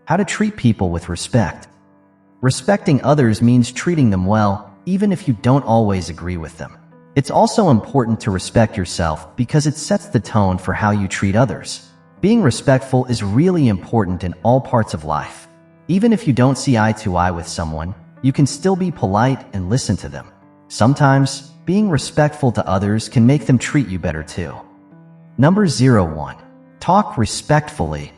How to treat people with respect. Respecting others means treating them well, even if you don't always agree with them. It's also important to respect yourself because it sets the tone for how you treat others. Being respectful is really important in all parts of life. Even if you don't see eye to eye with someone, you can still be polite and listen to them. Sometimes, being respectful to others can make them treat you better too. Number 01. Talk respectfully.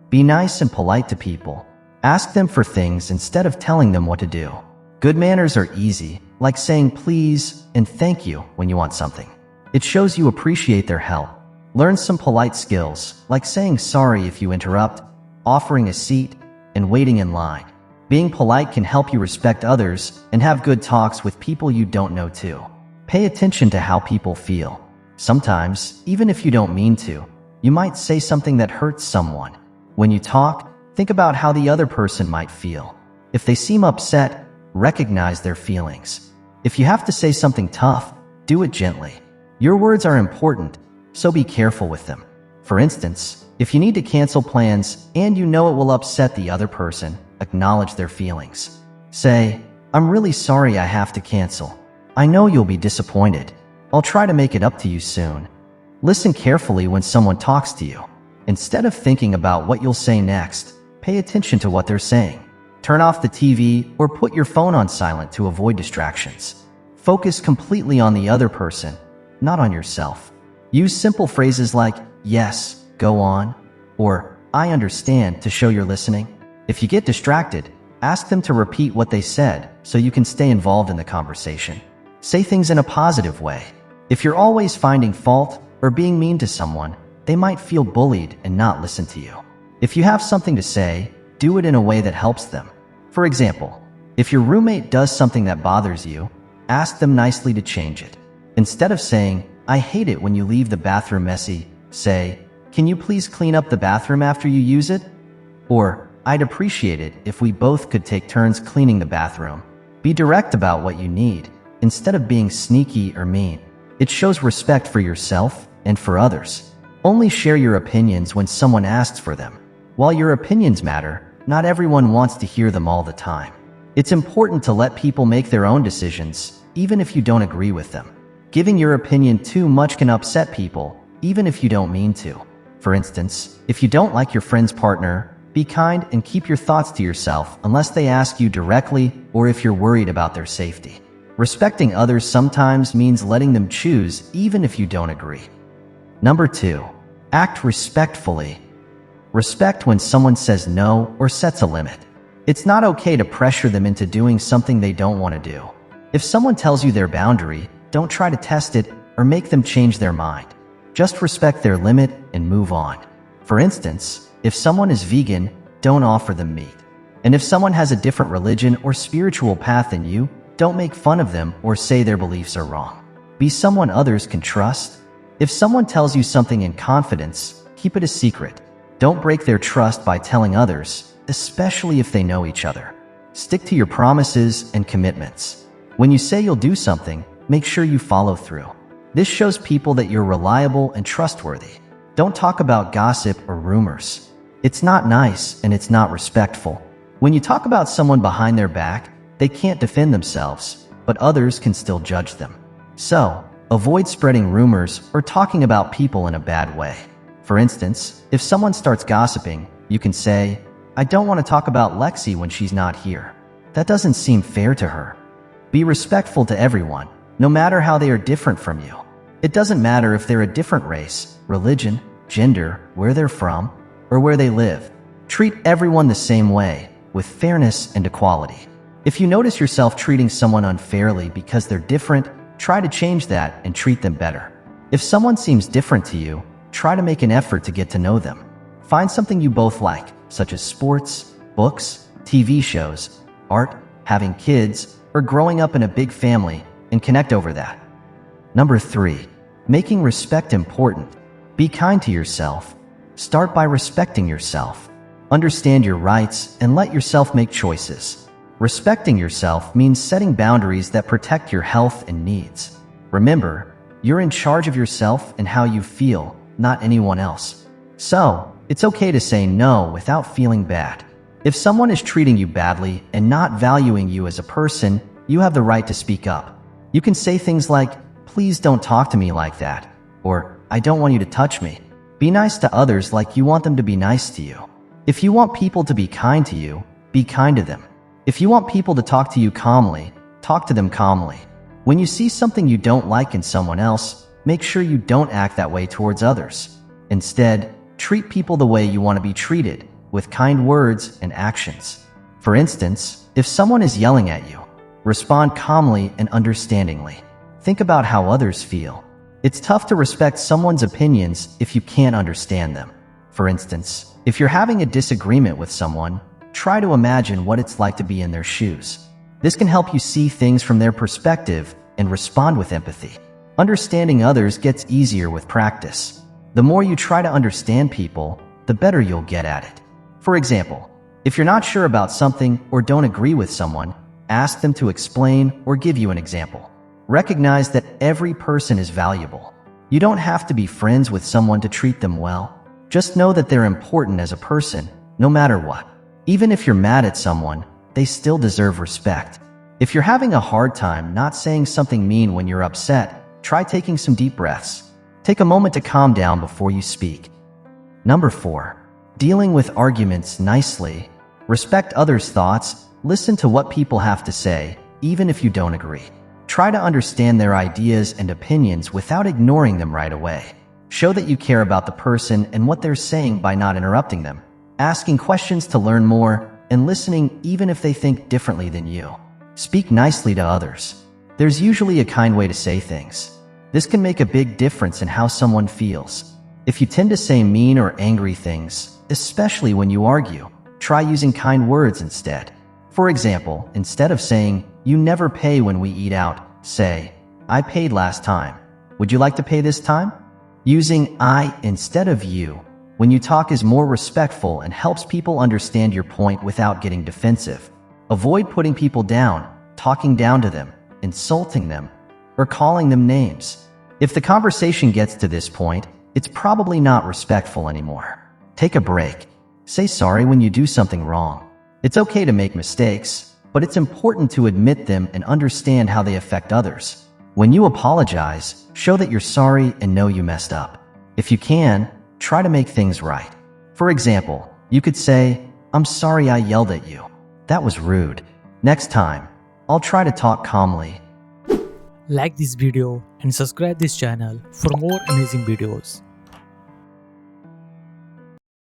Be nice and polite to people. Ask them for things instead of telling them what to do. Good manners are easy, like saying please and thank you when you want something. It shows you appreciate their help. Learn some polite skills, like saying sorry if you interrupt, offering a seat, and waiting in line. Being polite can help you respect others and have good talks with people you don't know too. Pay attention to how people feel. Sometimes, even if you don't mean to, you might say something that hurts someone. When you talk, think about how the other person might feel. If they seem upset, recognize their feelings. If you have to say something tough, do it gently. Your words are important, so be careful with them. For instance, if you need to cancel plans and you know it will upset the other person, acknowledge their feelings. Say, "I'm really sorry I have to cancel. I know you'll be disappointed. I'll try to make it up to you soon." Listen carefully when someone talks to you. Instead of thinking about what you'll say next, pay attention to what they're saying. Turn off the TV or put your phone on silent to avoid distractions. Focus completely on the other person, not on yourself. Use simple phrases like, "Yes, go on," or "I understand" to show you're listening. If you get distracted, ask them to repeat what they said so you can stay involved in the conversation. Say things in a positive way. If you're always finding fault or being mean to someone, they might feel bullied and not listen to you. If you have something to say, do it in a way that helps them. For example, if your roommate does something that bothers you, ask them nicely to change it. Instead of saying, "I hate it when you leave the bathroom messy," say, "Can you please clean up the bathroom after you use it?" Or, "I'd appreciate it if we both could take turns cleaning the bathroom." Be direct about what you need, instead of being sneaky or mean. It shows respect for yourself and for others. Only share your opinions when someone asks for them. While your opinions matter, not everyone wants to hear them all the time. It's important to let people make their own decisions, even if you don't agree with them. Giving your opinion too much can upset people, even if you don't mean to. For instance, if you don't like your friend's partner, be kind and keep your thoughts to yourself unless they ask you directly or if you're worried about their safety. Respecting others sometimes means letting them choose even if you don't agree. Number 2. Act respectfully. Respect when someone says no or sets a limit. It's not okay to pressure them into doing something they don't want to do. If someone tells you their boundary, don't try to test it or make them change their mind. Just respect their limit and move on. For instance, if someone is vegan, don't offer them meat. And if someone has a different religion or spiritual path than you, don't make fun of them or say their beliefs are wrong. Be someone others can trust. If someone tells you something in confidence, keep it a secret. Don't break their trust by telling others, especially if they know each other. Stick to your promises and commitments. When you say you'll do something, make sure you follow through. This shows people that you're reliable and trustworthy. Don't talk about gossip or rumors. It's not nice and it's not respectful. When you talk about someone behind their back, they can't defend themselves, but others can still judge them. So, avoid spreading rumors or talking about people in a bad way. For instance, if someone starts gossiping, you can say, "I don't want to talk about Lexi when she's not here. That doesn't seem fair to her." Be respectful to everyone, no matter how they are different from you. It doesn't matter if they're a different race, religion, gender, where they're from, or where they live. Treat everyone the same way, with fairness and equality. If you notice yourself treating someone unfairly because they're different, try to change that and treat them better. If someone seems different to you, try to make an effort to get to know them. Find something you both like, such as sports, books, TV shows, art, having kids, or growing up in a big family, and connect over that. Number 3. Making respect important. Be kind to yourself. Start by respecting yourself. Understand your rights and let yourself make choices. Respecting yourself means setting boundaries that protect your health and needs. Remember, you're in charge of yourself and how you feel, not anyone else. So, it's okay to say no without feeling bad. If someone is treating you badly and not valuing you as a person, you have the right to speak up. You can say things like, "Please don't talk to me like that," or "I don't want you to touch me." Be nice to others like you want them to be nice to you. If you want people to be kind to you, be kind to them. If you want people to talk to you calmly, talk to them calmly. When you see something you don't like in someone else, make sure you don't act that way towards others. Instead, treat people the way you want to be treated, with kind words and actions. For instance, if someone is yelling at you, respond calmly and understandingly. Think about how others feel. It's tough to respect someone's opinions if you can't understand them. For instance, if you're having a disagreement with someone, try to imagine what it's like to be in their shoes. This can help you see things from their perspective and respond with empathy. Understanding others gets easier with practice. The more you try to understand people, the better you'll get at it. For example, if you're not sure about something or don't agree with someone, ask them to explain or give you an example. Recognize that every person is valuable. You don't have to be friends with someone to treat them well. Just know that they're important as a person, no matter what. Even if you're mad at someone, they still deserve respect. If you're having a hard time not saying something mean when you're upset, try taking some deep breaths. Take a moment to calm down before you speak. Number 4. Dealing with arguments nicely. Respect others' thoughts. Listen to what people have to say, even if you don't agree. Try to understand their ideas and opinions without ignoring them right away. Show that you care about the person and what they're saying by not interrupting them, asking questions to learn more, and listening even if they think differently than you. Speak nicely to others. There's usually a kind way to say things. This can make a big difference in how someone feels. If you tend to say mean or angry things, especially when you argue, try using kind words instead. For example, instead of saying, "You never pay when we eat out," say, "I paid last time. Would you like to pay this time?" Using "I" instead of "you" when you talk is more respectful and helps people understand your point without getting defensive. Avoid putting people down, talking down to them, insulting them, or calling them names. If the conversation gets to this point, it's probably not respectful anymore. Take a break. Say sorry when you do something wrong. It's okay to make mistakes, but it's important to admit them and understand how they affect others. When you apologize, show that you're sorry and know you messed up. If you can, try to make things right. For example, you could say, "I'm sorry I yelled at you. That was rude. Next time, I'll try to talk calmly." Like this video and subscribe this channel for more amazing videos.